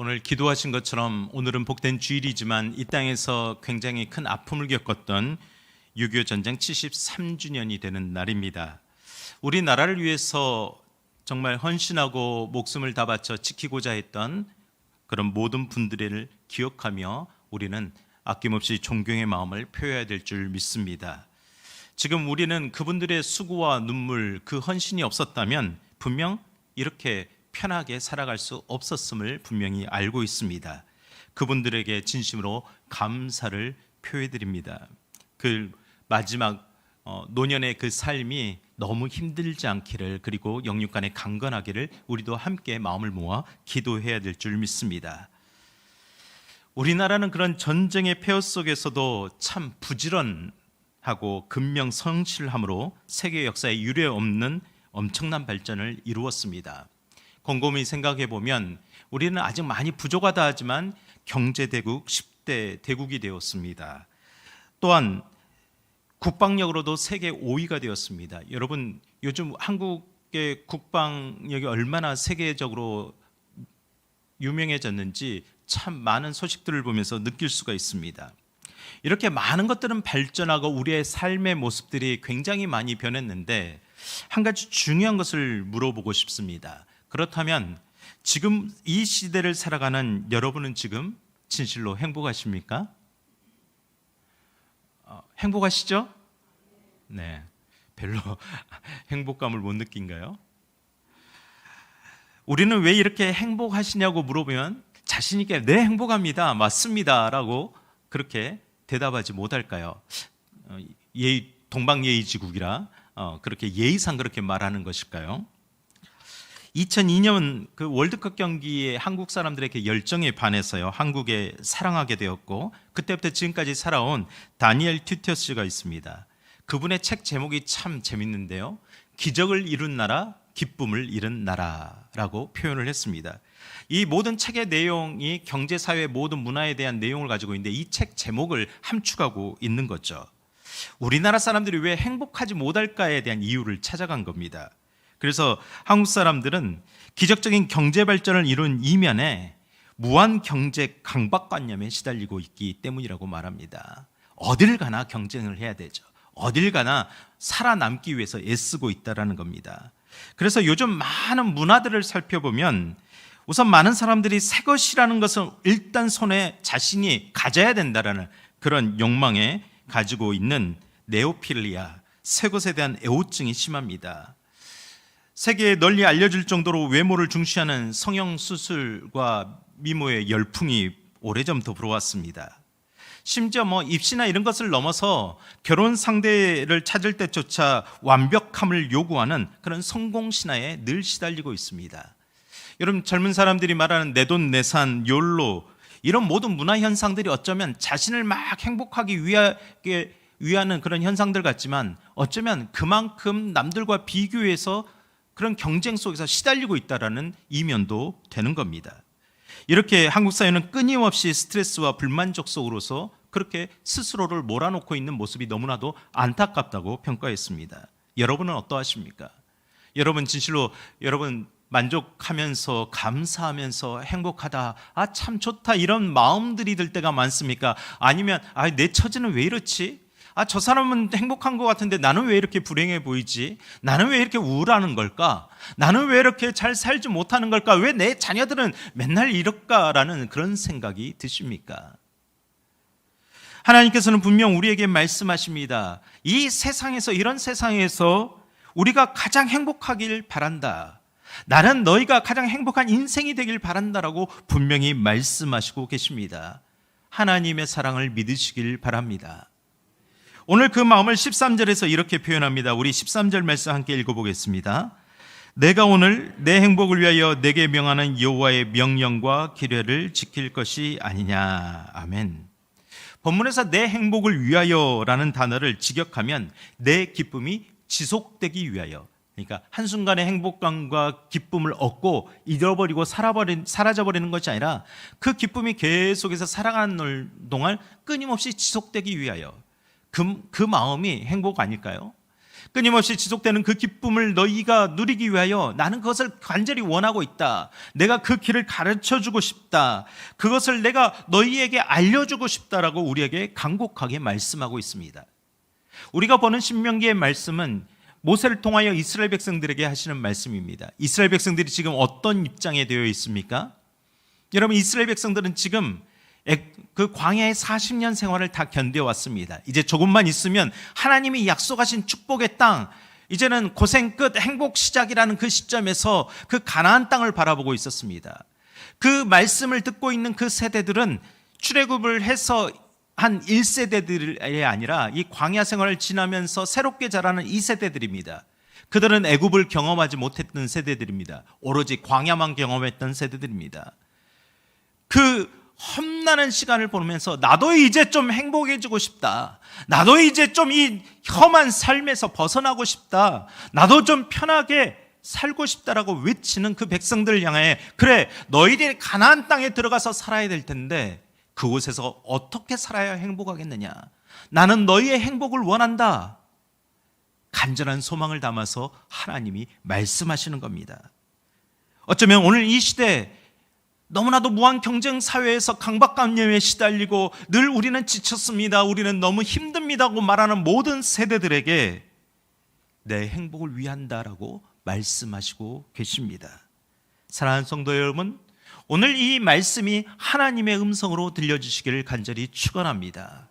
오늘 기도하신 것처럼 오늘은 복된 주일이지만 이 땅에서 굉장히 큰 아픔을 겪었던 6.25 전쟁 73주년이 되는 날입니다. 우리나라를 위해서 정말 헌신하고 목숨을 다 바쳐 지키고자 했던 그런 모든 분들을 기억하며 우리는 아낌없이 존경의 마음을 표해야 될 줄 믿습니다. 지금 우리는 그분들의 수고와 눈물, 그 헌신이 없었다면 분명 이렇게 편하게 살아갈 수 없었음을 분명히 알고 있습니다. 그분들에게 진심으로 감사를 표해드립니다. 그 마지막 노년의 그 삶이 너무 힘들지 않기를, 그리고 영육간에 강건하기를 우리도 함께 마음을 모아 기도해야 될 줄 믿습니다. 우리나라는 그런 전쟁의 폐허 속에서도 참 부지런하고 근명성실함으로 세계 역사에 유례없는 엄청난 발전을 이루었습니다. 곰곰이 생각해 보면 우리는 아직 많이 부족하다 하지만 경제대국 10대 대국이 되었습니다. 또한 국방력으로도 세계 5위가 되었습니다. 여러분, 요즘 한국의 국방력이 얼마나 세계적으로 유명해졌는지 참 많은 소식들을 보면서 느낄 수가 있습니다. 이렇게 많은 것들은 발전하고 우리의 삶의 모습들이 굉장히 많이 변했는데 한 가지 중요한 것을 물어보고 싶습니다. 그렇다면 지금 이 시대를 살아가는 여러분은 지금 진실로 행복하십니까? 행복하시죠? 네, 별로 행복감을 못 느낀가요? 우리는 왜 이렇게 행복하시냐고 물어보면 자신 있게 네, 행복합니다, 맞습니다 라고 그렇게 대답하지 못할까요? 동방예의지국이라 그렇게 예의상 그렇게 말하는 것일까요? 2002년 그 월드컵 경기에 한국 사람들에게 열정에 반해서요, 한국에 사랑하게 되었고 그때부터 지금까지 살아온 다니엘 튜티어스가 있습니다. 그분의 책 제목이 참 재밌는데요, 기적을 이룬 나라, 기쁨을 잃은 나라라고 표현을 했습니다. 이 모든 책의 내용이 경제, 사회, 모든 문화에 대한 내용을 가지고 있는데 이 책 제목을 함축하고 있는 거죠. 우리나라 사람들이 왜 행복하지 못할까에 대한 이유를 찾아간 겁니다. 그래서 한국 사람들은 기적적인 경제 발전을 이룬 이면에 무한 경제 강박관념에 시달리고 있기 때문이라고 말합니다. 어딜 가나 경쟁을 해야 되죠. 어딜 가나 살아남기 위해서 애쓰고 있다는 겁니다. 그래서 요즘 많은 문화들을 살펴보면 우선 많은 사람들이 새 것이라는 것을 일단 손에 자신이 가져야 된다는 그런 욕망에 가지고 있는 네오필리아, 새 것에 대한 애호증이 심합니다. 세계에 널리 알려질 정도로 외모를 중시하는 성형수술과 미모의 열풍이 오래전부터 불어왔습니다. 심지어 입시나 이런 것을 넘어서 결혼 상대를 찾을 때조차 완벽함을 요구하는 그런 성공신화에 늘 시달리고 있습니다. 여러분, 젊은 사람들이 말하는 내돈내산, 욜로, 이런 모든 문화 현상들이 어쩌면 자신을 막 행복하기 위하는 그런 현상들 같지만 어쩌면 그만큼 남들과 비교해서 그런 경쟁 속에서 시달리고 있다는 이면도 되는 겁니다. 이렇게 한국 사회는 끊임없이 스트레스와 불만족 속으로서 그렇게 스스로를 몰아놓고 있는 모습이 너무나도 안타깝다고 평가했습니다. 여러분은 어떠하십니까? 여러분 진실로 여러분 만족하면서 감사하면서 행복하다, 참 좋다, 이런 마음들이 들 때가 많습니까? 아니면 내 처지는 왜 이렇지? 저 사람은 행복한 것 같은데 나는 왜 이렇게 불행해 보이지? 나는 왜 이렇게 우울하는 걸까? 나는 왜 이렇게 잘 살지 못하는 걸까? 왜 내 자녀들은 맨날 이럴까라는 그런 생각이 드십니까? 하나님께서는 분명 우리에게 말씀하십니다. 이 세상에서, 이런 세상에서 우리가 가장 행복하길 바란다. 나는 너희가 가장 행복한 인생이 되길 바란다라고 분명히 말씀하시고 계십니다. 하나님의 사랑을 믿으시길 바랍니다. 오늘 그 마음을 13절에서 이렇게 표현합니다. 우리 13절 말씀 함께 읽어보겠습니다. 내가 오늘 내 행복을 위하여 내게 명하는 여호와의 명령과 규례를 지킬 것이 아니냐. 아멘. 본문에서 내 행복을 위하여라는 단어를 직역하면 내 기쁨이 지속되기 위하여, 그러니까 한순간의 행복감과 기쁨을 얻고 잃어버리고 사라져버리는 것이 아니라 그 기쁨이 계속해서 살아가는 동안 끊임없이 지속되기 위하여, 그 마음이 행복 아닐까요? 끊임없이 지속되는 그 기쁨을 너희가 누리기 위하여 나는 그것을 간절히 원하고 있다. 내가 그 길을 가르쳐주고 싶다. 그것을 내가 너희에게 알려주고 싶다라고 우리에게 간곡하게 말씀하고 있습니다. 우리가 보는 신명기의 말씀은 모세를 통하여 이스라엘 백성들에게 하시는 말씀입니다. 이스라엘 백성들이 지금 어떤 입장에 되어 있습니까? 여러분, 이스라엘 백성들은 지금 그 광야의 40년 생활을 다 견뎌왔습니다. 이제 조금만 있으면 하나님이 약속하신 축복의 땅, 이제는 고생 끝 행복 시작이라는 그 시점에서 그 가나안 땅을 바라보고 있었습니다. 그 말씀을 듣고 있는 그 세대들은 출애굽을 해서 한 1세대들이 아니라 이 광야 생활을 지나면서 새롭게 자라는 2세대들입니다. 그들은 애굽을 경험하지 못했던 세대들입니다. 오로지 광야만 경험했던 세대들입니다. 그 험난한 시간을 보면서 나도 이제 좀 행복해지고 싶다. 나도 이제 좀 이 험한 삶에서 벗어나고 싶다. 나도 좀 편하게 살고 싶다라고 외치는 그 백성들을 향해, 그래, 너희들이 가나안 땅에 들어가서 살아야 될 텐데 그곳에서 어떻게 살아야 행복하겠느냐? 나는 너희의 행복을 원한다. 간절한 소망을 담아서 하나님이 말씀하시는 겁니다. 어쩌면 오늘 이 시대 너무나도 무한 경쟁 사회에서 강박관념에 시달리고 늘 우리는 지쳤습니다, 우리는 너무 힘듭니다고 말하는 모든 세대들에게 내 행복을 위한다라고 말씀하시고 계십니다. 사랑하는 성도 여러분, 오늘 이 말씀이 하나님의 음성으로 들려주시기를 간절히 축원합니다.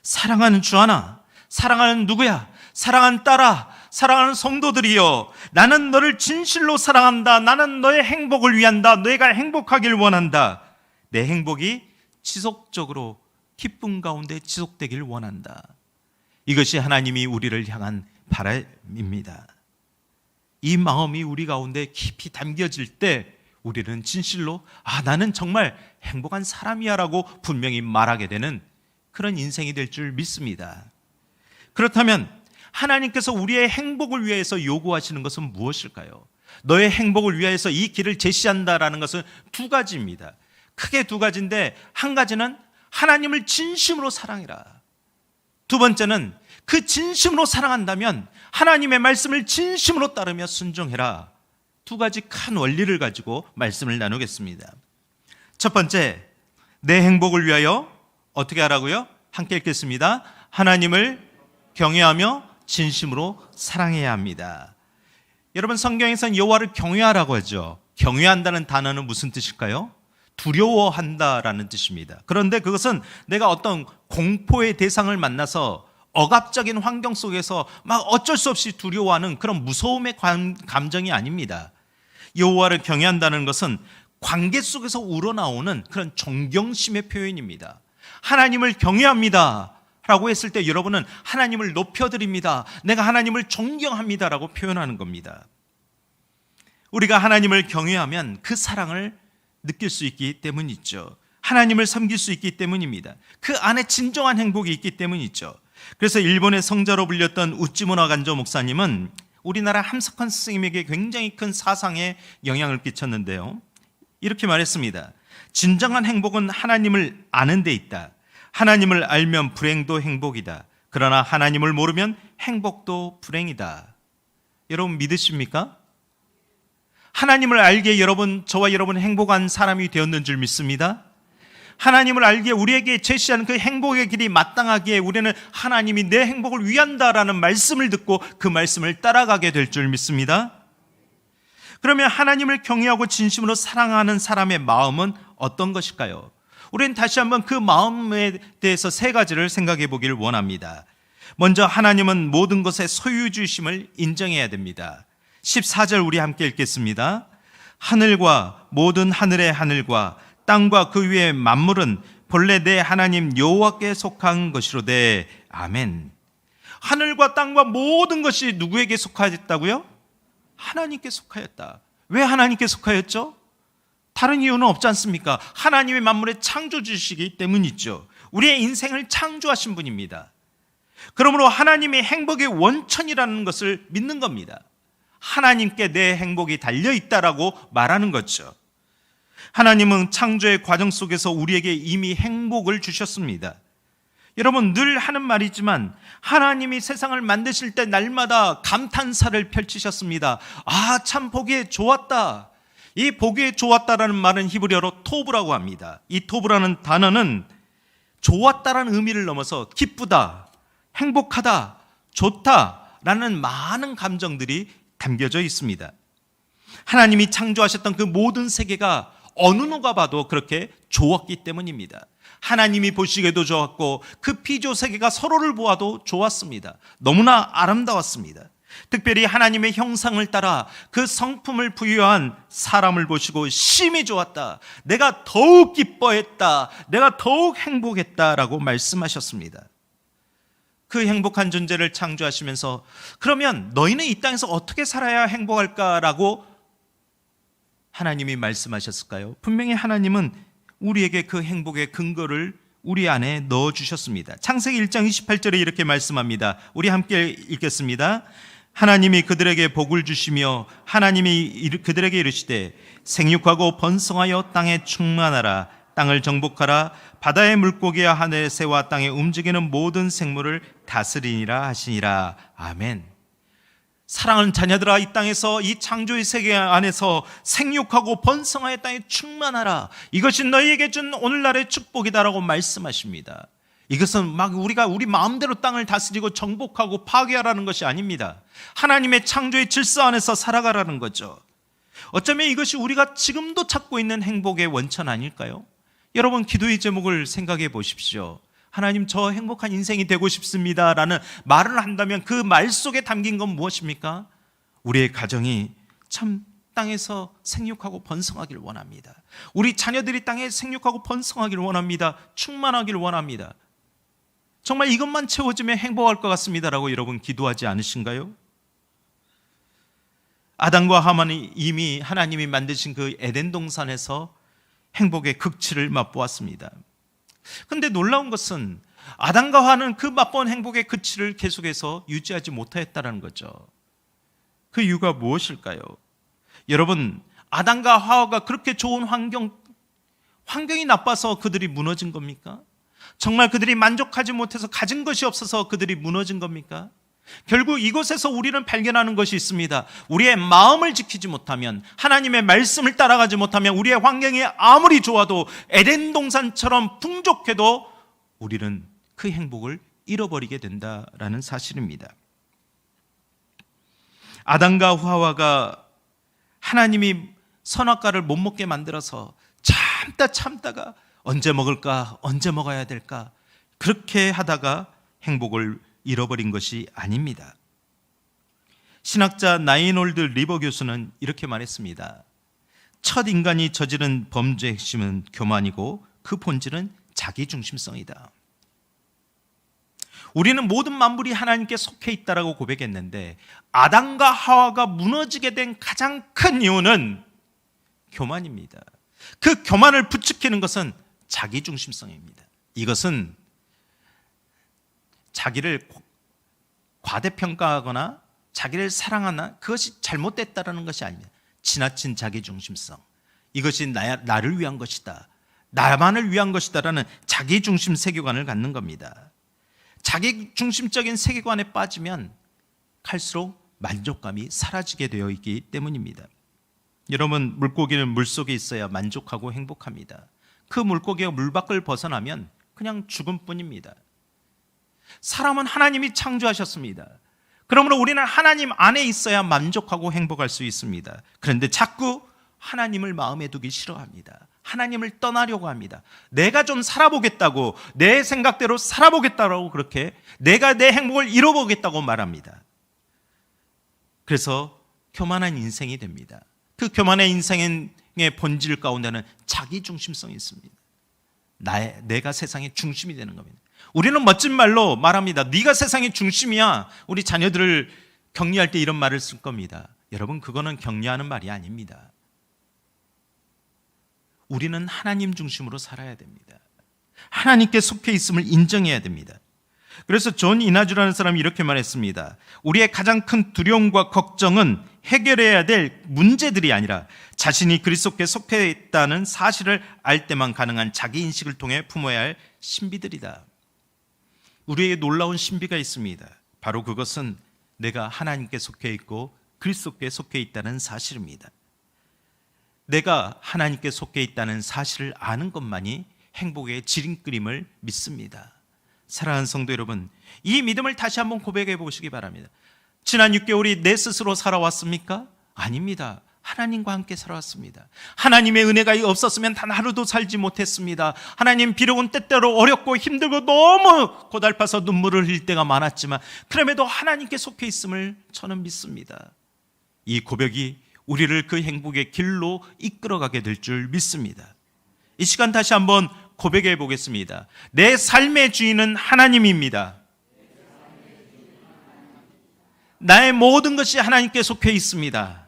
사랑하는 주 하나, 사랑하는 누구야, 사랑하는 딸아, 사랑하는 성도들이여, 나는 너를 진실로 사랑한다. 나는 너의 행복을 위한다. 너희가 행복하길 원한다. 내 행복이 지속적으로 기쁨 가운데 지속되길 원한다. 이것이 하나님이 우리를 향한 바람입니다. 이 마음이 우리 가운데 깊이 담겨질 때 우리는 진실로 나는 정말 행복한 사람이야 라고 분명히 말하게 되는 그런 인생이 될 줄 믿습니다. 그렇다면 하나님께서 우리의 행복을 위해서 요구하시는 것은 무엇일까요? 너의 행복을 위해서 이 길을 제시한다라는 것은 두 가지입니다. 크게 두 가지인데, 한 가지는 하나님을 진심으로 사랑해라. 두 번째는 그 진심으로 사랑한다면 하나님의 말씀을 진심으로 따르며 순종해라. 두 가지 큰 원리를 가지고 말씀을 나누겠습니다. 첫 번째, 내 행복을 위하여 어떻게 하라고요? 함께 읽겠습니다. 하나님을 경외하며 진심으로 사랑해야 합니다. 여러분, 성경에서는 여호와를 경외하라고 하죠. 경외한다는 단어는 무슨 뜻일까요? 두려워한다라는 뜻입니다. 그런데 그것은 내가 어떤 공포의 대상을 만나서 억압적인 환경 속에서 막 어쩔 수 없이 두려워하는 그런 무서움의 감정이 아닙니다. 여호와를 경외한다는 것은 관계 속에서 우러나오는 그런 존경심의 표현입니다. 하나님을 경외합니다 라고 했을 때 여러분은 하나님을 높여드립니다, 내가 하나님을 존경합니다 라고 표현하는 겁니다. 우리가 하나님을 경외하면 그 사랑을 느낄 수 있기 때문이죠. 하나님을 섬길 수 있기 때문입니다. 그 안에 진정한 행복이 있기 때문이죠. 그래서 일본의 성자로 불렸던 우찌무라 간조 목사님은 우리나라 함석헌 스님에게 굉장히 큰 사상에 영향을 끼쳤는데요, 이렇게 말했습니다. 진정한 행복은 하나님을 아는 데 있다. 하나님을 알면 불행도 행복이다. 그러나 하나님을 모르면 행복도 불행이다. 여러분 믿으십니까? 하나님을 알기에 저와 여러분 행복한 사람이 되었는 줄 믿습니다. 하나님을 알기에 우리에게 제시한 그 행복의 길이 마땅하기에 우리는 하나님이 내 행복을 위한다라는 말씀을 듣고 그 말씀을 따라가게 될 줄 믿습니다. 그러면 하나님을 경외하고 진심으로 사랑하는 사람의 마음은 어떤 것일까요? 우리는 다시 한번 그 마음에 대해서 세 가지를 생각해 보기를 원합니다. 먼저 하나님은 모든 것의 소유주심을 인정해야 됩니다. 14절 우리 함께 읽겠습니다. 하늘과 모든 하늘의 하늘과 땅과 그 위의 만물은 본래 내 하나님 여호와께 속한 것이로되 아멘. 하늘과 땅과 모든 것이 누구에게 속하였다고요? 하나님께 속하였다. 왜 하나님께 속하였죠? 다른 이유는 없지 않습니까? 하나님의 만물의 창조주시기 때문이죠. 우리의 인생을 창조하신 분입니다. 그러므로 하나님의 행복의 원천이라는 것을 믿는 겁니다. 하나님께 내 행복이 달려있다라고 말하는 거죠. 하나님은 창조의 과정 속에서 우리에게 이미 행복을 주셨습니다. 여러분, 늘 하는 말이지만 하나님이 세상을 만드실 때 날마다 감탄사를 펼치셨습니다. 아, 참 보기에 좋았다. 이 보기에 좋았다라는 말은 히브리어로 토브라고 합니다. 이 토브라는 단어는 좋았다라는 의미를 넘어서 기쁘다, 행복하다, 좋다라는 많은 감정들이 담겨져 있습니다. 하나님이 창조하셨던 그 모든 세계가 어느 누가 봐도 그렇게 좋았기 때문입니다. 하나님이 보시기에도 좋았고 그 피조 세계가 서로를 보아도 좋았습니다. 너무나 아름다웠습니다. 특별히 하나님의 형상을 따라 그 성품을 부여한 사람을 보시고 심히 좋았다. 내가 더욱 기뻐했다. 내가 더욱 행복했다라고 말씀하셨습니다. 그 행복한 존재를 창조하시면서 그러면 너희는 이 땅에서 어떻게 살아야 행복할까라고 하나님이 말씀하셨을까요? 분명히 하나님은 우리에게 그 행복의 근거를 우리 안에 넣어주셨습니다. 창세기 1장 28절에 이렇게 말씀합니다. 우리 함께 읽겠습니다. 하나님이 그들에게 복을 주시며 하나님이 그들에게 이르시되 생육하고 번성하여 땅에 충만하라. 땅을 정복하라. 바다의 물고기와 하늘의 새와 땅에 움직이는 모든 생물을 다스리니라 하시니라. 아멘. 사랑하는 자녀들아, 이 땅에서 이 창조의 세계 안에서 생육하고 번성하여 땅에 충만하라. 이것이 너희에게 준 오늘날의 축복이다라고 말씀하십니다. 이것은 막 우리가 우리 마음대로 땅을 다스리고 정복하고 파괴하라는 것이 아닙니다. 하나님의 창조의 질서 안에서 살아가라는 거죠. 어쩌면 이것이 우리가 지금도 찾고 있는 행복의 원천 아닐까요? 여러분, 기도의 제목을 생각해 보십시오. 하나님, 저 행복한 인생이 되고 싶습니다 라는 말을 한다면 그 말 속에 담긴 건 무엇입니까? 우리의 가정이 참 땅에서 생육하고 번성하기를 원합니다. 우리 자녀들이 땅에 생육하고 번성하기를 원합니다. 충만하기를 원합니다. 정말 이것만 채워지면 행복할 것 같습니다라고 여러분 기도하지 않으신가요? 아담과 하와는 이미 하나님이 만드신 그 에덴 동산에서 행복의 극치를 맛보았습니다. 그런데 놀라운 것은 아담과 하와는 그 맛본 행복의 극치를 계속해서 유지하지 못하였다는 거죠. 그 이유가 무엇일까요? 여러분, 아담과 하와가 그렇게 좋은 환경이 나빠서 그들이 무너진 겁니까? 정말 그들이 만족하지 못해서 가진 것이 없어서 그들이 무너진 겁니까? 결국 이곳에서 우리는 발견하는 것이 있습니다. 우리의 마음을 지키지 못하면, 하나님의 말씀을 따라가지 못하면, 우리의 환경이 아무리 좋아도 에덴 동산처럼 풍족해도 우리는 그 행복을 잃어버리게 된다라는 사실입니다. 아담과 하와가 하나님이 선악과를 못 먹게 만들어서 참다가 언제 먹을까, 언제 먹어야 될까, 그렇게 하다가 행복을 잃어버린 것이 아닙니다. 신학자 나인홀드 리버 교수는 이렇게 말했습니다. 첫 인간이 저지른 범죄의 핵심은 교만이고 그 본질은 자기중심성이다. 우리는 모든 만물이 하나님께 속해 있다라고 고백했는데 아담과 하와가 무너지게 된 가장 큰 이유는 교만입니다. 그 교만을 부추기는 것은 자기중심성입니다. 이것은 자기를 과대평가하거나 자기를 사랑하나 그것이 잘못됐다라는 것이 아닙니다. 지나친 자기중심성. 이것이 나를 위한 것이다. 나만을 위한 것이다라는 자기중심 세계관을 갖는 겁니다. 자기중심적인 세계관에 빠지면 갈수록 만족감이 사라지게 되어 있기 때문입니다. 여러분, 물고기는 물속에 있어야 만족하고 행복합니다. 그 물고기가 물 밖을 벗어나면 그냥 죽음 뿐입니다. 사람은 하나님이 창조하셨습니다. 그러므로 우리는 하나님 안에 있어야 만족하고 행복할 수 있습니다. 그런데 자꾸 하나님을 마음에 두기 싫어합니다. 하나님을 떠나려고 합니다. 내가 좀 살아보겠다고, 내 생각대로 살아보겠다고, 그렇게 내가 내 행복을 잃어보겠다고 말합니다. 그래서 교만한 인생이 됩니다. 그 교만의 인생의 본질 가운데는 자기중심성이 있습니다. 내가 세상의 중심이 되는 겁니다. 우리는 멋진 말로 말합니다. 네가 세상의 중심이야. 우리 자녀들을 격려할 때 이런 말을 쓸 겁니다. 여러분, 그거는 격려하는 말이 아닙니다. 우리는 하나님 중심으로 살아야 됩니다. 하나님께 속해 있음을 인정해야 됩니다. 그래서 존 이나주라는 사람이 이렇게 말했습니다. 우리의 가장 큰 두려움과 걱정은 해결해야 될 문제들이 아니라 자신이 그리스도께 속해 있다는 사실을 알 때만 가능한 자기인식을 통해 품어야 할 신비들이다. 우리에게 놀라운 신비가 있습니다. 바로 그것은 내가 하나님께 속해 있고 그리스도께 속해 있다는 사실입니다. 내가 하나님께 속해 있다는 사실을 아는 것만이 행복의 지름길임을 믿습니다. 사랑하는 성도 여러분, 이 믿음을 다시 한번 고백해 보시기 바랍니다. 지난 6개월이 내 스스로 살아왔습니까? 아닙니다. 하나님과 함께 살아왔습니다. 하나님의 은혜가 없었으면 단 하루도 살지 못했습니다. 하나님, 비록은 때때로 어렵고 힘들고 너무 고달파서 눈물을 흘릴 때가 많았지만 그럼에도 하나님께 속해 있음을 저는 믿습니다. 이 고백이 우리를 그 행복의 길로 이끌어가게 될 줄 믿습니다. 이 시간 다시 한번 고백해 보겠습니다. 내 삶의 주인은 하나님입니다. 나의 모든 것이 하나님께 속해 있습니다.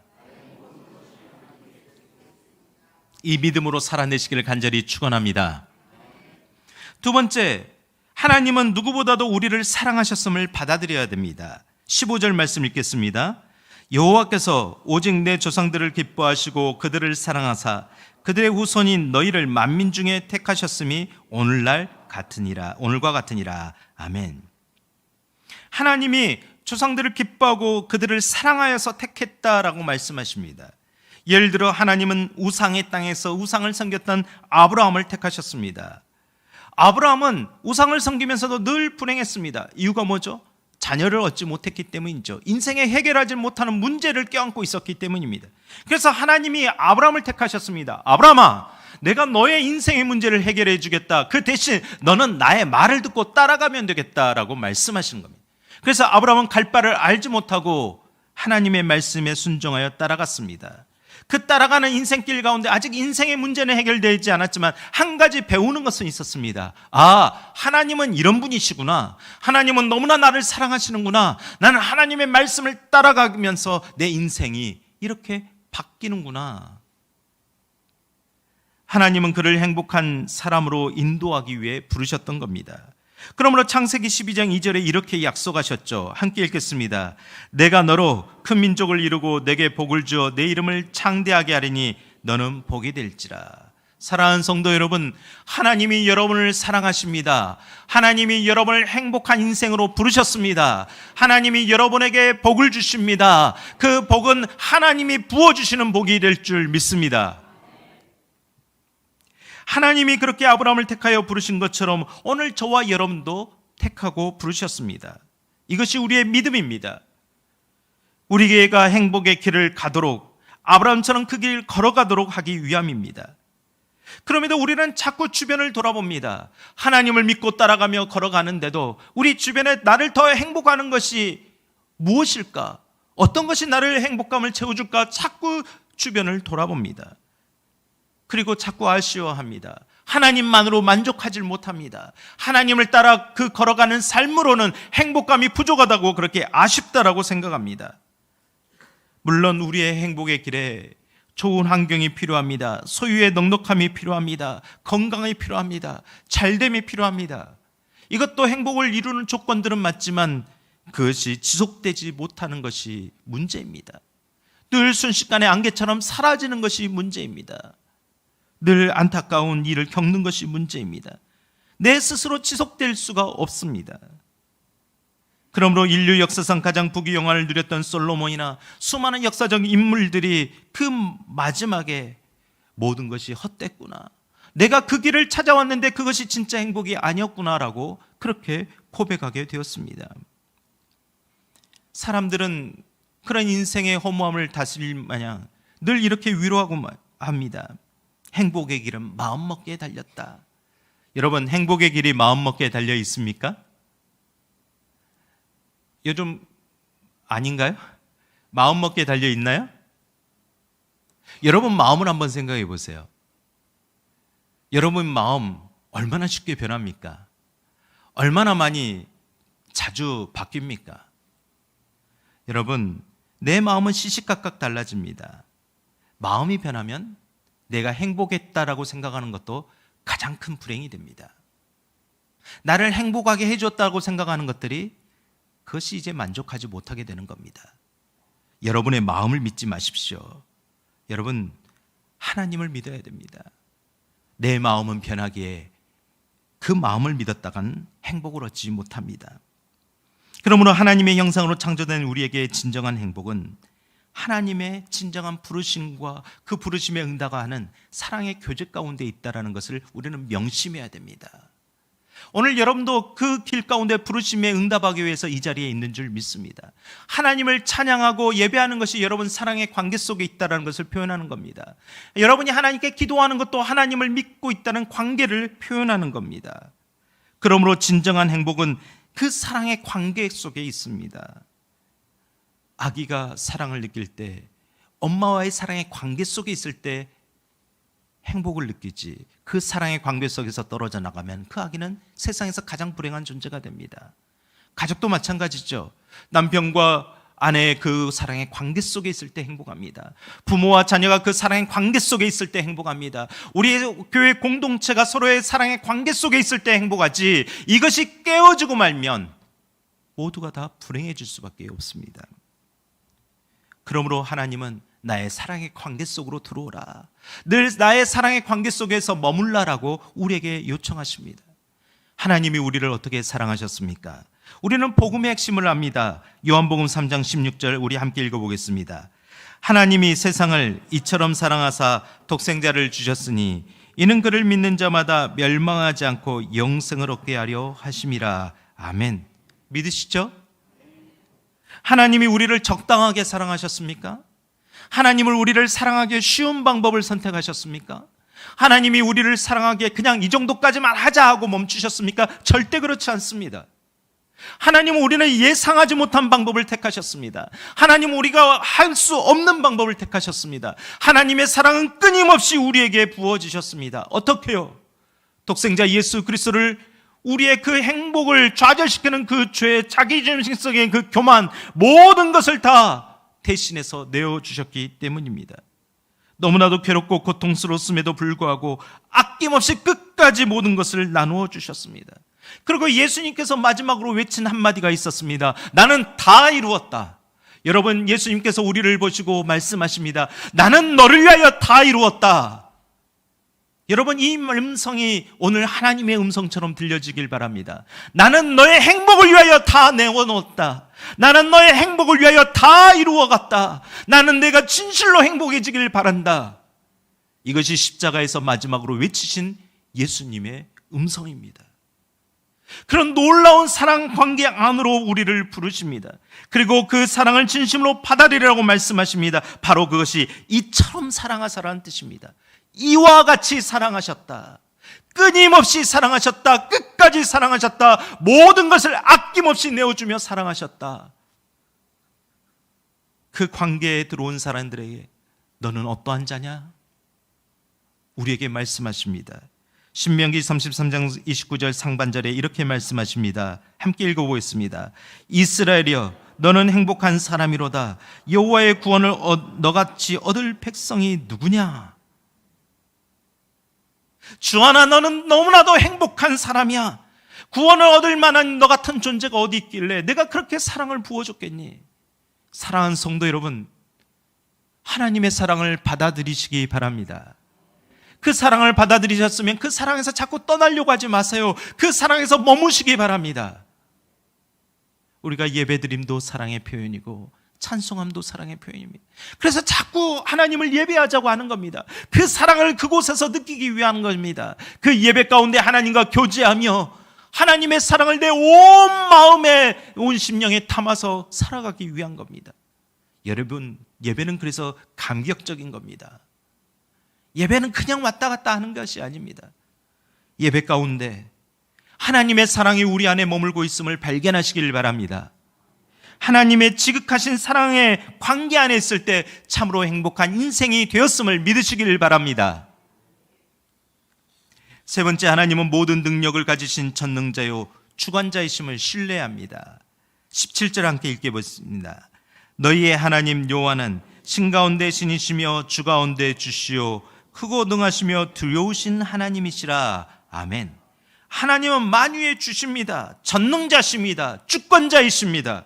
이 믿음으로 살아내시기를 간절히 축원합니다. 두 번째, 하나님은 누구보다도 우리를 사랑하셨음을 받아들여야 됩니다. 15절 말씀 읽겠습니다. 여호와께서 오직 내 조상들을 기뻐하시고 그들을 사랑하사 그들의 후손인 너희를 만민 중에 택하셨음이 오늘과 같으니라. 아멘. 하나님이 조상들을 기뻐하고 그들을 사랑하여서 택했다라고 말씀하십니다. 예를 들어 하나님은 우상의 땅에서 우상을 섬겼던 아브라함을 택하셨습니다. 아브라함은 우상을 섬기면서도 늘 불행했습니다. 이유가 뭐죠? 자녀를 얻지 못했기 때문이죠. 인생에 해결하지 못하는 문제를 껴안고 있었기 때문입니다. 그래서 하나님이 아브라함을 택하셨습니다. 아브라함아, 내가 너의 인생의 문제를 해결해 주겠다. 그 대신 너는 나의 말을 듣고 따라가면 되겠다라고 말씀하시는 겁니다. 그래서 아브라함은 갈 바를 알지 못하고 하나님의 말씀에 순종하여 따라갔습니다. 그 따라가는 인생길 가운데 아직 인생의 문제는 해결되지 않았지만 한 가지 배우는 것은 있었습니다. 아, 하나님은 이런 분이시구나. 하나님은 너무나 나를 사랑하시는구나. 나는 하나님의 말씀을 따라가면서 내 인생이 이렇게 바뀌는구나. 하나님은 그를 행복한 사람으로 인도하기 위해 부르셨던 겁니다. 그러므로 창세기 12장 2절에 이렇게 약속하셨죠. 함께 읽겠습니다. 내가 너로 큰 민족을 이루고 내게 복을 주어 내 이름을 창대하게 하리니 너는 복이 될지라. 사랑하는 성도 여러분, 하나님이 여러분을 사랑하십니다. 하나님이 여러분을 행복한 인생으로 부르셨습니다. 하나님이 여러분에게 복을 주십니다. 그 복은 하나님이 부어주시는 복이 될 줄 믿습니다. 하나님이 그렇게 아브라함을 택하여 부르신 것처럼 오늘 저와 여러분도 택하고 부르셨습니다. 이것이 우리의 믿음입니다. 우리가 행복의 길을 가도록 아브라함처럼 그 길을 걸어가도록 하기 위함입니다. 그럼에도 우리는 자꾸 주변을 돌아봅니다. 하나님을 믿고 따라가며 걸어가는데도 우리 주변에 나를 더 행복하는 것이 무엇일까? 어떤 것이 나를 행복감을 채워줄까? 자꾸 주변을 돌아봅니다. 그리고 자꾸 아쉬워합니다. 하나님만으로 만족하지 못합니다. 하나님을 따라 그 걸어가는 삶으로는 행복감이 부족하다고 그렇게 아쉽다라고 생각합니다. 물론 우리의 행복의 길에 좋은 환경이 필요합니다. 소유의 넉넉함이 필요합니다. 건강이 필요합니다. 잘됨이 필요합니다. 이것도 행복을 이루는 조건들은 맞지만 그것이 지속되지 못하는 것이 문제입니다. 늘 순식간에 안개처럼 사라지는 것이 문제입니다. 늘 안타까운 일을 겪는 것이 문제입니다. 내 스스로 지속될 수가 없습니다. 그러므로 인류 역사상 가장 부귀영화를 누렸던 솔로몬이나 수많은 역사적 인물들이 그 마지막에 모든 것이 헛됐구나, 내가 그 길을 찾아왔는데 그것이 진짜 행복이 아니었구나라고 그렇게 고백하게 되었습니다. 사람들은 그런 인생의 허무함을 다스릴 마냥 늘 이렇게 위로하고 합니다. 행복의 길은 마음먹기에 달렸다. 여러분, 행복의 길이 마음먹기에 달려 있습니까? 요즘 아닌가요? 마음먹기에 달려 있나요? 여러분 마음을 한번 생각해 보세요. 여러분 마음 얼마나 쉽게 변합니까? 얼마나 많이 자주 바뀝니까? 여러분, 내 마음은 시시각각 달라집니다. 마음이 변하면 내가 행복했다라고 생각하는 것도 가장 큰 불행이 됩니다. 나를 행복하게 해줬다고 생각하는 것들이 그것이 이제 만족하지 못하게 되는 겁니다. 여러분의 마음을 믿지 마십시오. 여러분, 하나님을 믿어야 됩니다. 내 마음은 변하기에 그 마음을 믿었다간 행복을 얻지 못합니다. 그러므로 하나님의 형상으로 창조된 우리에게 진정한 행복은 하나님의 진정한 부르심과 그 부르심에 응답하는 사랑의 교제 가운데 있다는 것을 우리는 명심해야 됩니다. 오늘 여러분도 그 길 가운데 부르심에 응답하기 위해서 이 자리에 있는 줄 믿습니다. 하나님을 찬양하고 예배하는 것이 여러분 사랑의 관계 속에 있다는 것을 표현하는 겁니다. 여러분이 하나님께 기도하는 것도 하나님을 믿고 있다는 관계를 표현하는 겁니다. 그러므로 진정한 행복은 그 사랑의 관계 속에 있습니다. 아기가 사랑을 느낄 때, 엄마와의 사랑의 관계 속에 있을 때 행복을 느끼지, 그 사랑의 관계 속에서 떨어져 나가면 그 아기는 세상에서 가장 불행한 존재가 됩니다. 가족도 마찬가지죠. 남편과 아내의 그 사랑의 관계 속에 있을 때 행복합니다. 부모와 자녀가 그 사랑의 관계 속에 있을 때 행복합니다. 우리의 교회 공동체가 서로의 사랑의 관계 속에 있을 때 행복하지, 이것이 깨어지고 말면 모두가 다 불행해질 수밖에 없습니다. 그러므로 하나님은 나의 사랑의 관계 속으로 들어오라, 늘 나의 사랑의 관계 속에서 머물라라고 우리에게 요청하십니다. 하나님이 우리를 어떻게 사랑하셨습니까? 우리는 복음의 핵심을 압니다. 요한복음 3장 16절 우리 함께 읽어보겠습니다. 하나님이 세상을 이처럼 사랑하사 독생자를 주셨으니 이는 그를 믿는 자마다 멸망하지 않고 영생을 얻게 하려 하심이라. 아멘. 믿으시죠? 하나님이 우리를 적당하게 사랑하셨습니까? 하나님을 우리를 사랑하기에 쉬운 방법을 선택하셨습니까? 하나님이 우리를 사랑하기에 그냥 이 정도까지만 하자 하고 멈추셨습니까? 절대 그렇지 않습니다. 하나님은 우리는 예상하지 못한 방법을 택하셨습니다. 하나님은 우리가 할 수 없는 방법을 택하셨습니다. 하나님의 사랑은 끊임없이 우리에게 부어지셨습니다. 어떻게요? 독생자 예수 그리스도를 우리의 그 행복을 좌절시키는 그 죄, 자기중심성의 그 교만, 모든 것을 다 대신해서 내어주셨기 때문입니다. 너무나도 괴롭고 고통스러웠음에도 불구하고 아낌없이 끝까지 모든 것을 나누어 주셨습니다. 그리고 예수님께서 마지막으로 외친 한마디가 있었습니다. 나는 다 이루었다. 여러분, 예수님께서 우리를 보시고 말씀하십니다. 나는 너를 위하여 다 이루었다. 여러분, 이 음성이 오늘 하나님의 음성처럼 들려지길 바랍니다. 나는 너의 행복을 위하여 다 내어놓았다. 나는 너의 행복을 위하여 다 이루어갔다. 나는 내가 진실로 행복해지길 바란다. 이것이 십자가에서 마지막으로 외치신 예수님의 음성입니다. 그런 놀라운 사랑 관계 안으로 우리를 부르십니다. 그리고 그 사랑을 진심으로 받아들이라고 말씀하십니다. 바로 그것이 이처럼 사랑하사라는 뜻입니다. 이와 같이 사랑하셨다. 끊임없이 사랑하셨다. 끝까지 사랑하셨다. 모든 것을 아낌없이 내어주며 사랑하셨다. 그 관계에 들어온 사람들에게 너는 어떠한 자냐? 우리에게 말씀하십니다. 신명기 33장 29절 상반절에 이렇게 말씀하십니다. 함께 읽어보겠습니다. 이스라엘이여 너는 행복한 사람이로다. 여호와의 구원을 너같이 얻을 백성이 누구냐? 주하나 너는 너무나도 행복한 사람이야. 구원을 얻을 만한 너 같은 존재가 어디 있길래 내가 그렇게 사랑을 부어줬겠니? 사랑하는 성도 여러분, 하나님의 사랑을 받아들이시기 바랍니다. 그 사랑을 받아들이셨으면 그 사랑에서 자꾸 떠나려고 하지 마세요. 그 사랑에서 머무시기 바랍니다. 우리가 예배드림도 사랑의 표현이고 찬송함도 사랑의 표현입니다. 그래서 자꾸 하나님을 예배하자고 하는 겁니다. 그 사랑을 그곳에서 느끼기 위한 겁니다. 그 예배 가운데 하나님과 교제하며 하나님의 사랑을 내 온 마음에, 온 심령에 담아서 살아가기 위한 겁니다. 여러분, 예배는 그래서 감격적인 겁니다. 예배는 그냥 왔다 갔다 하는 것이 아닙니다. 예배 가운데 하나님의 사랑이 우리 안에 머물고 있음을 발견하시길 바랍니다. 하나님의 지극하신 사랑의 관계 안에 있을 때 참으로 행복한 인생이 되었음을 믿으시길 바랍니다. 세 번째, 하나님은 모든 능력을 가지신 전능자요 주관자이심을 신뢰합니다. 17절 함께 읽어보겠습니다. 너희의 하나님 여호와는 신 가운데 신이시며 주 가운데 주시오 크고 능하시며 두려우신 하나님이시라. 아멘. 하나님은 만유의 주십니다. 전능자십니다. 주권자이십니다.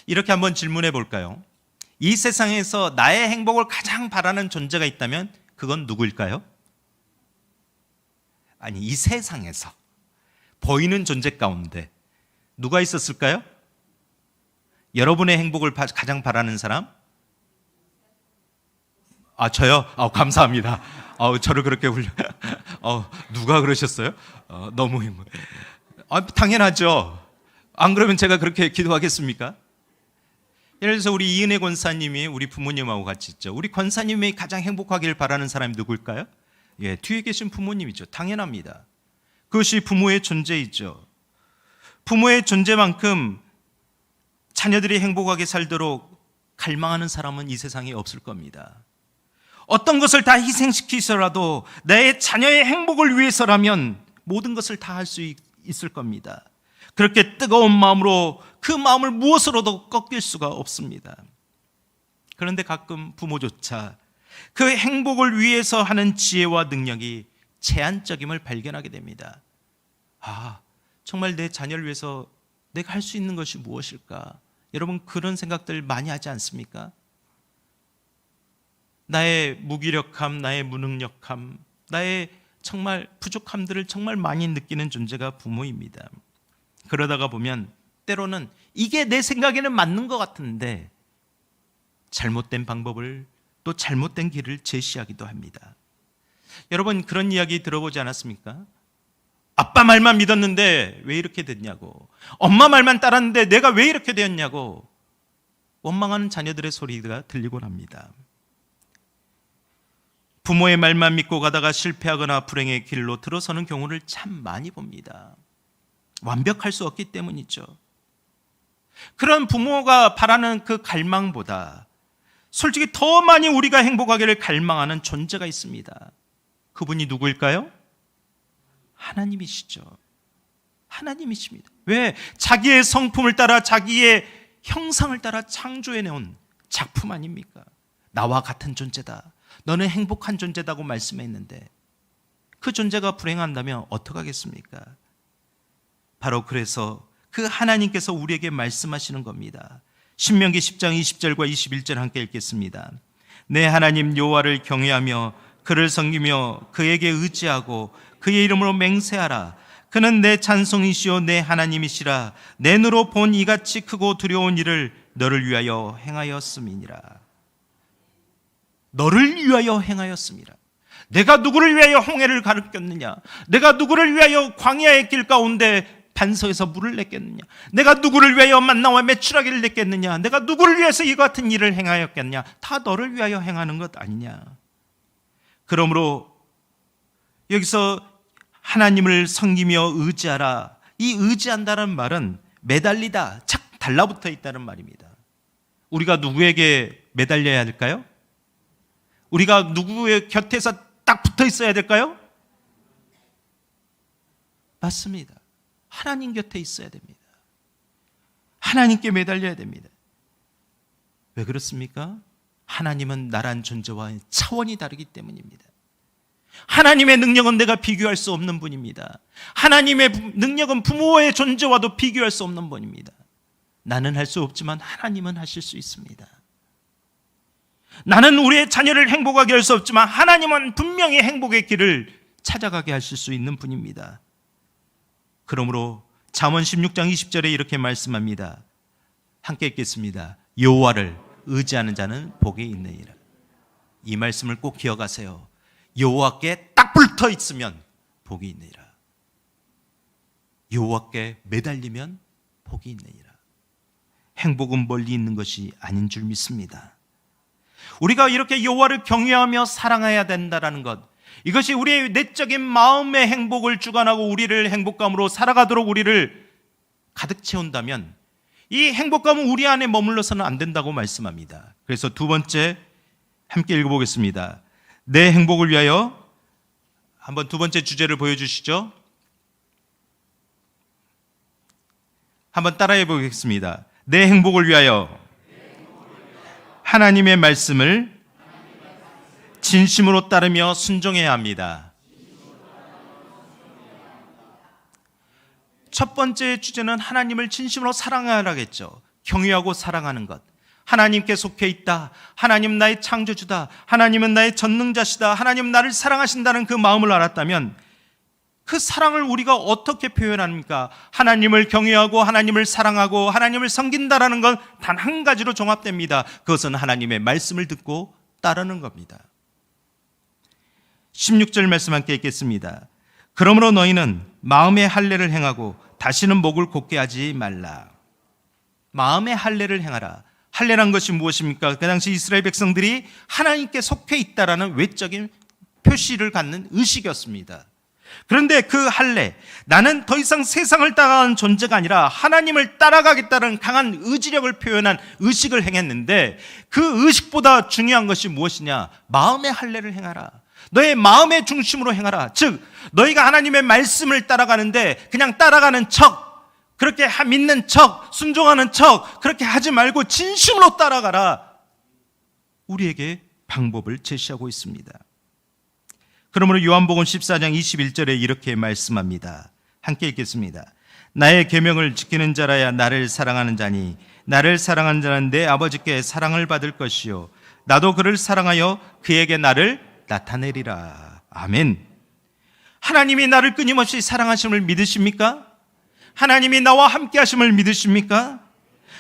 이렇게 한번 질문해 볼까요? 이 세상에서 나의 행복을 가장 바라는 존재가 있다면 그건 누구일까요? 아니, 이 세상에서 보이는 존재 가운데 누가 있었을까요? 여러분의 행복을 가장 바라는 사람? 저요? 감사합니다. 저를 그렇게 누가 그러셨어요? 너무 행복. 당연하죠. 안 그러면 제가 그렇게 기도하겠습니까? 예를 들어서 우리 이은혜 권사님이 우리 부모님하고 같이 있죠. 우리 권사님이 가장 행복하길 바라는 사람이 누굴까요? 예, 뒤에 계신 부모님이죠. 당연합니다. 그것이 부모의 존재이죠. 부모의 존재만큼 자녀들이 행복하게 살도록 갈망하는 사람은 이 세상에 없을 겁니다. 어떤 것을 다 희생시키서라도 내 자녀의 행복을 위해서라면 모든 것을 다 할 수 있을 겁니다. 그렇게 뜨거운 마음으로 그 마음을 무엇으로도 꺾일 수가 없습니다. 그런데 가끔 부모조차 그 행복을 위해서 하는 지혜와 능력이 제한적임을 발견하게 됩니다. 정말 내 자녀를 위해서 내가 할 수 있는 것이 무엇일까? 여러분 그런 생각들 많이 하지 않습니까? 나의 무기력함, 나의 무능력함, 나의 정말 부족함들을 정말 많이 느끼는 존재가 부모입니다. 그러다가 보면 때로는 이게 내 생각에는 맞는 것 같은데 잘못된 방법을 또 잘못된 길을 제시하기도 합니다. 여러분 그런 이야기 들어보지 않았습니까? 아빠 말만 믿었는데 왜 이렇게 됐냐고, 엄마 말만 따랐는데 내가 왜 이렇게 되었냐고 원망하는 자녀들의 소리가 들리곤 합니다. 부모의 말만 믿고 가다가 실패하거나 불행의 길로 들어서는 경우를 참 많이 봅니다. 완벽할 수 없기 때문이죠. 그런 부모가 바라는 그 갈망보다 솔직히 더 많이 우리가 행복하기를 갈망하는 존재가 있습니다. 그분이 누구일까요? 하나님이시죠. 하나님이십니다. 왜? 자기의 성품을 따라 자기의 형상을 따라 창조해내온 작품 아닙니까? 나와 같은 존재다, 너는 행복한 존재다고 말씀했는데 그 존재가 불행한다면 어떡하겠습니까? 바로 그래서 그 하나님께서 우리에게 말씀하시는 겁니다. 신명기 10장 20절과 21절 함께 읽겠습니다. 내 하나님 여호와를 경외하며 그를 섬기며 그에게 의지하고 그의 이름으로 맹세하라. 그는 내 찬송이시오 내 하나님이시라. 내 눈으로 본 이같이 크고 두려운 일을 너를 위하여 행하였음이니라. 너를 위하여 행하였음이라. 내가 누구를 위하여 홍해를 가르쳤느냐? 내가 누구를 위하여 광야의 길 가운데 반석에서 물을 냈겠느냐? 내가 누구를 위하여 만나와 메추라기를 냈겠느냐? 내가 누구를 위해서 이 같은 일을 행하였겠냐? 다 너를 위하여 행하는 것 아니냐? 그러므로 여기서 하나님을 섬기며 의지하라. 이 의지한다는 말은 매달리다, 착 달라붙어 있다는 말입니다. 우리가 누구에게 매달려야 할까요? 우리가 누구의 곁에서 딱 붙어 있어야 될까요? 맞습니다. 하나님 곁에 있어야 됩니다. 하나님께 매달려야 됩니다. 왜 그렇습니까? 하나님은 나란 존재와 차원이 다르기 때문입니다. 하나님의 능력은 내가 비교할 수 없는 분입니다. 하나님의 능력은 부모의 존재와도 비교할 수 없는 분입니다. 나는 할 수 없지만 하나님은 하실 수 있습니다. 나는 우리의 자녀를 행복하게 할 수 없지만 하나님은 분명히 행복의 길을 찾아가게 하실 수 있는 분입니다. 그러므로 잠언 16장 20절에 이렇게 말씀합니다. 함께 읽겠습니다. 여호와를 의지하는 자는 복이 있느니라. 이 말씀을 꼭 기억하세요. 여호와께 딱 붙어 있으면 복이 있느니라. 여호와께 매달리면 복이 있느니라. 행복은 멀리 있는 것이 아닌 줄 믿습니다. 우리가 이렇게 여호와를 경외하며 사랑해야 된다는 것, 이것이 우리의 내적인 마음의 행복을 주관하고 우리를 행복감으로 살아가도록 우리를 가득 채운다면 이 행복감은 우리 안에 머물러서는 안 된다고 말씀합니다. 그래서 두 번째 함께 읽어보겠습니다. 내 행복을 위하여, 한번 두 번째 주제를 보여주시죠. 한번 따라해 보겠습니다. 내 행복을 위하여 하나님의 말씀을 진심으로 따르며 순종해야 합니다. 첫 번째 주제는 하나님을 진심으로 사랑하라겠죠. 경외하고 사랑하는 것. 하나님께 속해 있다. 하나님 나의 창조주다. 하나님은 나의 전능자시다. 하나님 나를 사랑하신다는 그 마음을 알았다면 그 사랑을 우리가 어떻게 표현합니까? 하나님을 경외하고 하나님을 사랑하고 하나님을 섬긴다라는 건 단 한 가지로 종합됩니다. 그것은 하나님의 말씀을 듣고 따르는 겁니다. 16절 말씀 함께 읽겠습니다. 그러므로 너희는 마음의 할례를 행하고 다시는 목을 곧게 하지 말라. 마음의 할례를 행하라. 할례란 것이 무엇입니까? 그 당시 이스라엘 백성들이 하나님께 속해 있다라는 외적인 표시를 갖는 의식이었습니다. 그런데 그 할례, 나는 더 이상 세상을 따라가는 존재가 아니라 하나님을 따라가겠다는 강한 의지력을 표현한 의식을 행했는데, 그 의식보다 중요한 것이 무엇이냐? 마음의 할례를 행하라. 너의 마음의 중심으로 행하라. 즉 너희가 하나님의 말씀을 따라가는데 그냥 따라가는 척, 그렇게 믿는 척, 순종하는 척 그렇게 하지 말고 진심으로 따라가라. 우리에게 방법을 제시하고 있습니다. 그러므로 요한복음 14장 21절에 이렇게 말씀합니다. 함께 읽겠습니다. 나의 계명을 지키는 자라야 나를 사랑하는 자니 나를 사랑하는 자는 내 아버지께 사랑을 받을 것이요 나도 그를 사랑하여 그에게 나를 나타내리라. 아멘. 하나님이 나를 끊임없이 사랑하심을 믿으십니까? 하나님이 나와 함께 하심을 믿으십니까?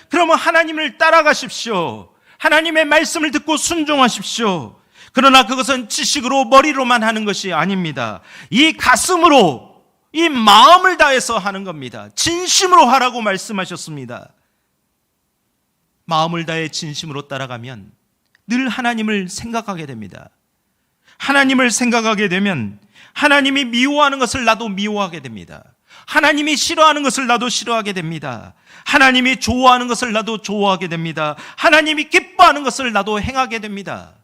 그러면 하나님을 따라가십시오. 하나님의 말씀을 듣고 순종하십시오. 그러나 그것은 지식으로 머리로만 하는 것이 아닙니다. 이 가슴으로, 이 마음을 다해서 하는 겁니다. 진심으로 하라고 말씀하셨습니다. 마음을 다해 진심으로 따라가면 늘 하나님을 생각하게 됩니다. 하나님을 생각하게 되면 하나님이 미워하는 것을 나도 미워하게 됩니다. 하나님이 싫어하는 것을 나도 싫어하게 됩니다. 하나님이 좋아하는 것을 나도 좋아하게 됩니다. 하나님이 기뻐하는 것을 나도 행하게 됩니다.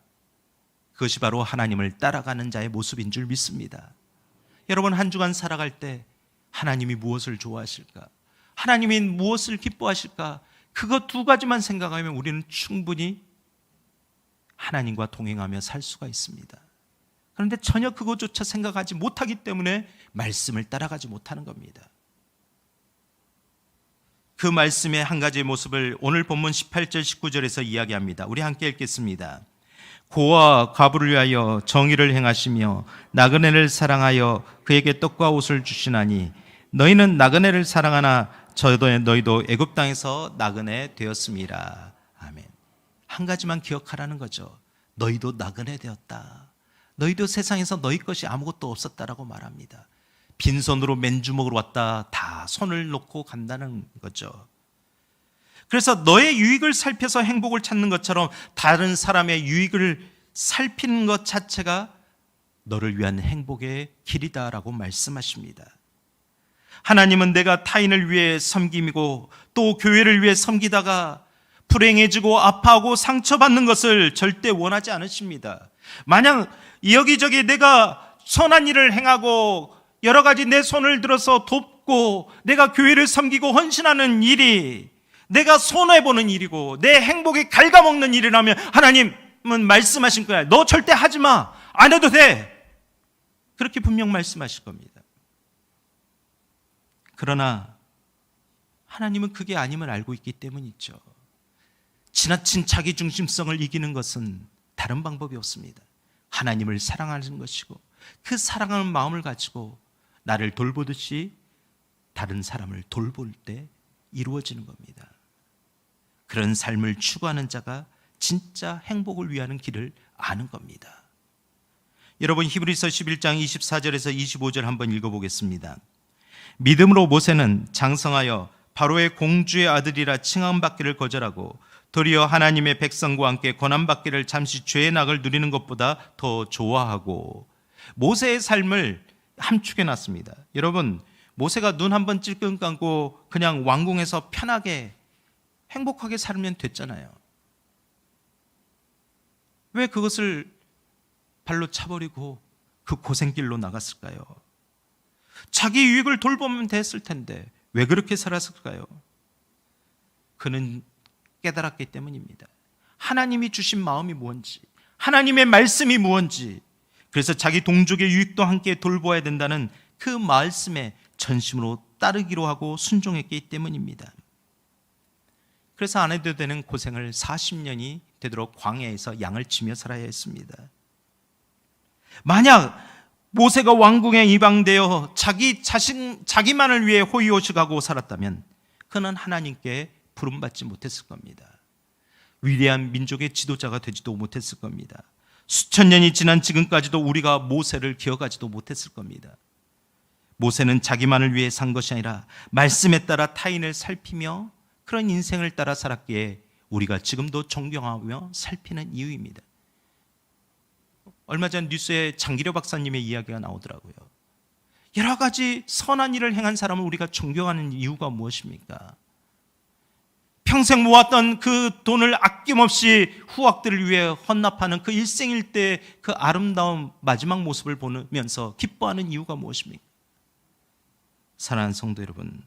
그것이 바로 하나님을 따라가는 자의 모습인 줄 믿습니다. 여러분, 한 주간 살아갈 때 하나님이 무엇을 좋아하실까? 하나님이 무엇을 기뻐하실까? 그거 두 가지만 생각하면 우리는 충분히 하나님과 동행하며 살 수가 있습니다. 그런데 전혀 그것조차 생각하지 못하기 때문에 말씀을 따라가지 못하는 겁니다. 그 말씀의 한 가지의 모습을 오늘 본문 18절 19절에서 이야기합니다. 우리 함께 읽겠습니다. 고와 과부를 위하여 정의를 행하시며 나그네를 사랑하여 그에게 떡과 옷을 주시나니 너희는 나그네를 사랑하나 너희도 애굽 땅에서 나그네 되었습니다. 아멘. 한 가지만 기억하라는 거죠. 너희도 나그네 되었다. 너희도 세상에서 너희 것이 아무것도 없었다라고 말합니다. 빈손으로 맨주먹으로 왔다 다 손을 놓고 간다는 거죠. 그래서 너의 유익을 살펴서 행복을 찾는 것처럼 다른 사람의 유익을 살피는 것 자체가 너를 위한 행복의 길이다라고 말씀하십니다. 하나님은 내가 타인을 위해 섬김이고 또 교회를 위해 섬기다가 불행해지고 아파하고 상처받는 것을 절대 원하지 않으십니다. 만약 여기저기 내가 선한 일을 행하고 여러 가지 내 손을 들어서 돕고 내가 교회를 섬기고 헌신하는 일이 내가 손해보는 일이고 내 행복에 갉아먹는 일이라면 하나님은 말씀하신 거야. 너 절대 하지 마. 안 해도 돼. 그렇게 분명 말씀하실 겁니다. 그러나 하나님은 그게 아님을 알고 있기 때문이죠. 지나친 자기중심성을 이기는 것은 다른 방법이 없습니다. 하나님을 사랑하는 것이고 그 사랑하는 마음을 가지고 나를 돌보듯이 다른 사람을 돌볼 때 이루어지는 겁니다. 그런 삶을 추구하는 자가 진짜 행복을 위하는 길을 아는 겁니다. 여러분, 히브리서 11장 24절에서 25절 한번 읽어보겠습니다. 믿음으로 모세는 장성하여 바로의 공주의 아들이라 칭함받기를 거절하고 도리어 하나님의 백성과 함께 고난받기를 잠시 죄의 낙을 누리는 것보다 더 좋아하고, 모세의 삶을 함축해 놨습니다. 여러분, 모세가 눈 한번 찔끔 감고 그냥 왕궁에서 편하게 행복하게 살면 됐잖아요. 왜 그것을 발로 차버리고 그 고생길로 나갔을까요? 자기 유익을 돌보면 됐을 텐데 왜 그렇게 살았을까요? 그는 깨달았기 때문입니다. 하나님이 주신 마음이 뭔지, 하나님의 말씀이 뭔지, 그래서 자기 동족의 유익도 함께 돌보아야 된다는 그 말씀에 전심으로 따르기로 하고 순종했기 때문입니다. 그래서 안 해도 되는 고생을 40년이 되도록 광야에서 양을 치며 살아야 했습니다. 만약 모세가 왕궁에 이방되어 자기만을 위해 호의호식하고 살았다면 그는 하나님께 부름받지 못했을 겁니다. 위대한 민족의 지도자가 되지도 못했을 겁니다. 수천 년이 지난 지금까지도 우리가 모세를 기억하지도 못했을 겁니다. 모세는 자기만을 위해 산 것이 아니라 말씀에 따라 타인을 살피며 그런 인생을 따라 살았기에 우리가 지금도 존경하며 살피는 이유입니다. 얼마 전 뉴스에 장기려 박사님의 이야기가 나오더라고요. 여러 가지 선한 일을 행한 사람을 우리가 존경하는 이유가 무엇입니까? 평생 모았던 그 돈을 아낌없이 후학들을 위해 헌납하는 그 일생일대의 그 아름다운 마지막 모습을 보면서 기뻐하는 이유가 무엇입니까? 사랑하는 성도 여러분,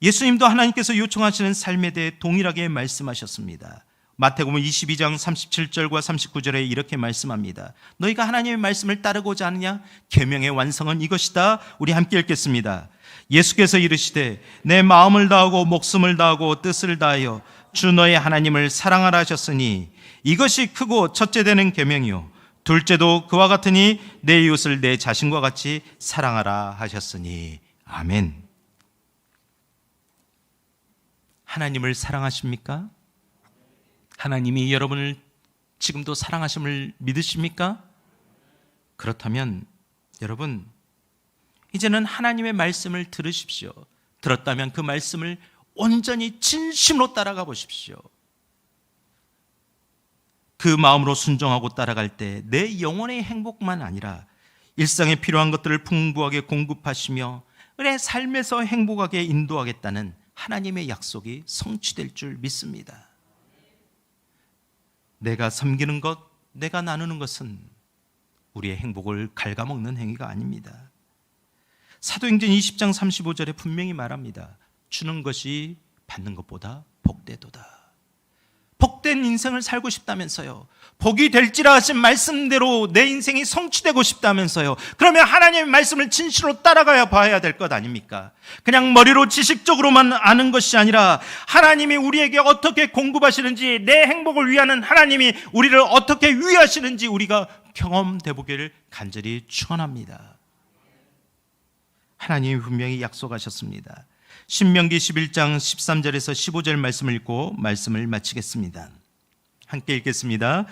예수님도 하나님께서 요청하시는 삶에 대해 동일하게 말씀하셨습니다. 마태복음 22장 37절과 39절에 이렇게 말씀합니다. 너희가 하나님의 말씀을 따르고자 하느냐? 계명의 완성은 이것이다. 우리 함께 읽겠습니다. 예수께서 이르시되 내 마음을 다하고 목숨을 다하고 뜻을 다하여 주 너의 하나님을 사랑하라 하셨으니 이것이 크고 첫째 되는 계명이요 둘째도 그와 같으니 내 이웃을 내 자신과 같이 사랑하라 하셨으니. 아멘. 하나님을 사랑하십니까? 하나님이 여러분을 지금도 사랑하심을 믿으십니까? 그렇다면 여러분, 이제는 하나님의 말씀을 들으십시오. 들었다면 그 말씀을 온전히 진심으로 따라가 보십시오. 그 마음으로 순종하고 따라갈 때 내 영혼의 행복만 아니라 일상에 필요한 것들을 풍부하게 공급하시며 내 삶에서 행복하게 인도하겠다는 하나님의 약속이 성취될 줄 믿습니다. 내가 섬기는 것, 내가 나누는 것은 우리의 행복을 갉아먹는 행위가 아닙니다. 사도행전 20장 35절에 분명히 말합니다. 주는 것이 받는 것보다 복되도다. 복된 인생을 살고 싶다면서요. 복이 될지라 하신 말씀대로 내 인생이 성취되고 싶다면서요. 그러면 하나님의 말씀을 진실로 따라가야 봐야 될 것 아닙니까? 그냥 머리로 지식적으로만 아는 것이 아니라 하나님이 우리에게 어떻게 공급하시는지, 내 행복을 위하는 하나님이 우리를 어떻게 위하시는지 우리가 경험돼 보기를 간절히 축원합니다. 하나님이 분명히 약속하셨습니다. 신명기 11장 13절에서 15절 말씀을 읽고 말씀을 마치겠습니다. 함께 읽겠습니다.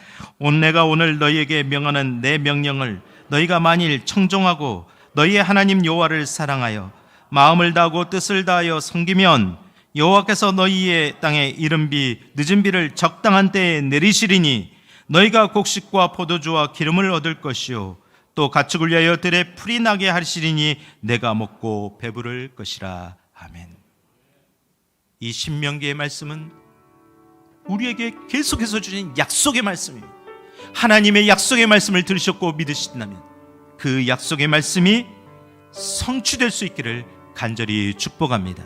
내가 오늘 너희에게 명하는 내 명령을 너희가 만일 청종하고 너희의 하나님 여호와를 사랑하여 마음을 다하고 뜻을 다하여 섬기면 여호와께서 너희의 땅에 이른 비 늦은 비를 적당한 때에 내리시리니 너희가 곡식과 포도주와 기름을 얻을 것이요 또 가축을 위하여 들에 풀이 나게 하시리니 내가 먹고 배부를 것이라. 아멘. 이 신명기의 말씀은 우리에게 계속해서 주신 약속의 말씀입니다. 하나님의 약속의 말씀을 들으셨고 믿으신다면 그 약속의 말씀이 성취될 수 있기를 간절히 축복합니다.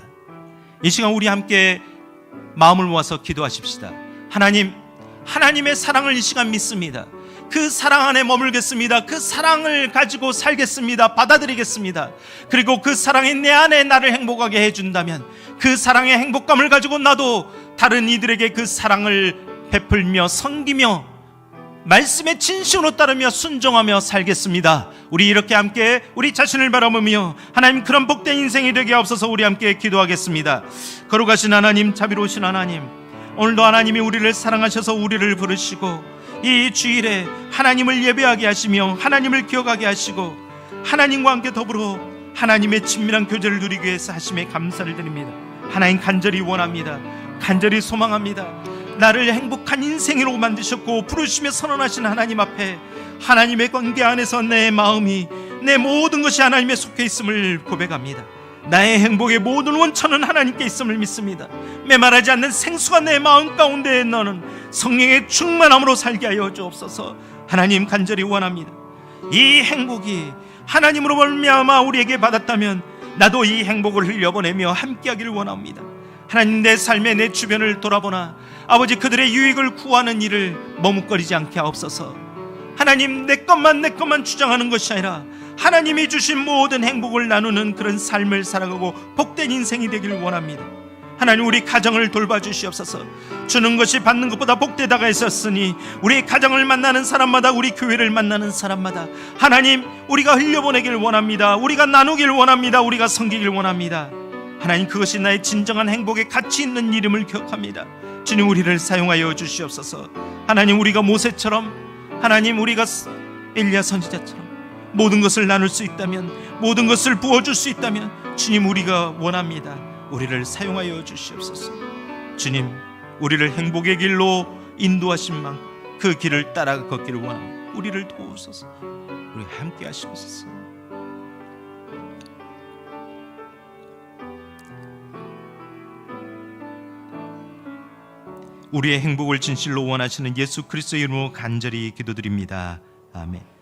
이 시간 우리 함께 마음을 모아서 기도하십시다. 하나님의 사랑을 이 시간 믿습니다. 그 사랑 안에 머물겠습니다. 그 사랑을 가지고 살겠습니다. 받아들이겠습니다. 그리고 그 사랑이 내 안에 나를 행복하게 해준다면 그 사랑의 행복감을 가지고 나도 다른 이들에게 그 사랑을 베풀며 섬기며 말씀의 진심으로 따르며 순종하며 살겠습니다. 우리 이렇게 함께 우리 자신을 바라보며 하나님 그런 복된 인생이 되게 하옵소서. 우리 함께 기도하겠습니다. 거룩하신 하나님, 자비로우신 하나님, 오늘도 하나님이 우리를 사랑하셔서 우리를 부르시고 이 주일에 하나님을 예배하게 하시며 하나님을 기억하게 하시고 하나님과 함께 더불어 하나님의 친밀한 교제를 누리기 위해서 하심에 감사를 드립니다. 하나님 간절히 원합니다. 간절히 소망합니다. 나를 행복한 인생으로 만드셨고 부르시며 선언하신 하나님 앞에 하나님의 관계 안에서 내 마음이, 내 모든 것이 하나님에 속해 있음을 고백합니다. 나의 행복의 모든 원천은 하나님께 있음을 믿습니다. 메마르지 않는 생수가 내 마음 가운데 너는 성령의 충만함으로 살게 하여 주옵소서. 하나님 간절히 원합니다. 이 행복이 하나님으로 말미암아 우리에게 받았다면 나도 이 행복을 흘려보내며 함께하기를 원합니다. 하나님, 내 삶에 내 주변을 돌아보나 아버지 그들의 유익을 구하는 일을 머뭇거리지 않게 하옵소서. 하나님, 내 것만 주장하는 것이 아니라 하나님이 주신 모든 행복을 나누는 그런 삶을 살아가고 복된 인생이 되기를 원합니다. 하나님, 우리 가정을 돌봐주시옵소서. 주는 것이 받는 것보다 복되다가 있었으니 우리 가정을 만나는 사람마다, 우리 교회를 만나는 사람마다 하나님, 우리가 흘려보내길 원합니다. 우리가 나누길 원합니다. 우리가 섬기길 원합니다. 하나님, 그것이 나의 진정한 행복의 가치 있는 일임을 기억합니다. 주님, 우리를 사용하여 주시옵소서. 하나님, 우리가 모세처럼, 하나님, 우리가 엘리야 선지자처럼 모든 것을 나눌 수 있다면, 모든 것을 부어줄 수 있다면 주님, 우리가 원합니다. 우리를 사용하여 주시옵소서. 주님, 우리를 행복의 길로 인도하신 만큼 그 길을 따라 걷기를 원합니다. 우리를 도우소서. 우리 함께 하시옵소서. 우리의 행복을 진실로 원하시는 예수 그리스도의 이름으로 간절히 기도드립니다. 아멘.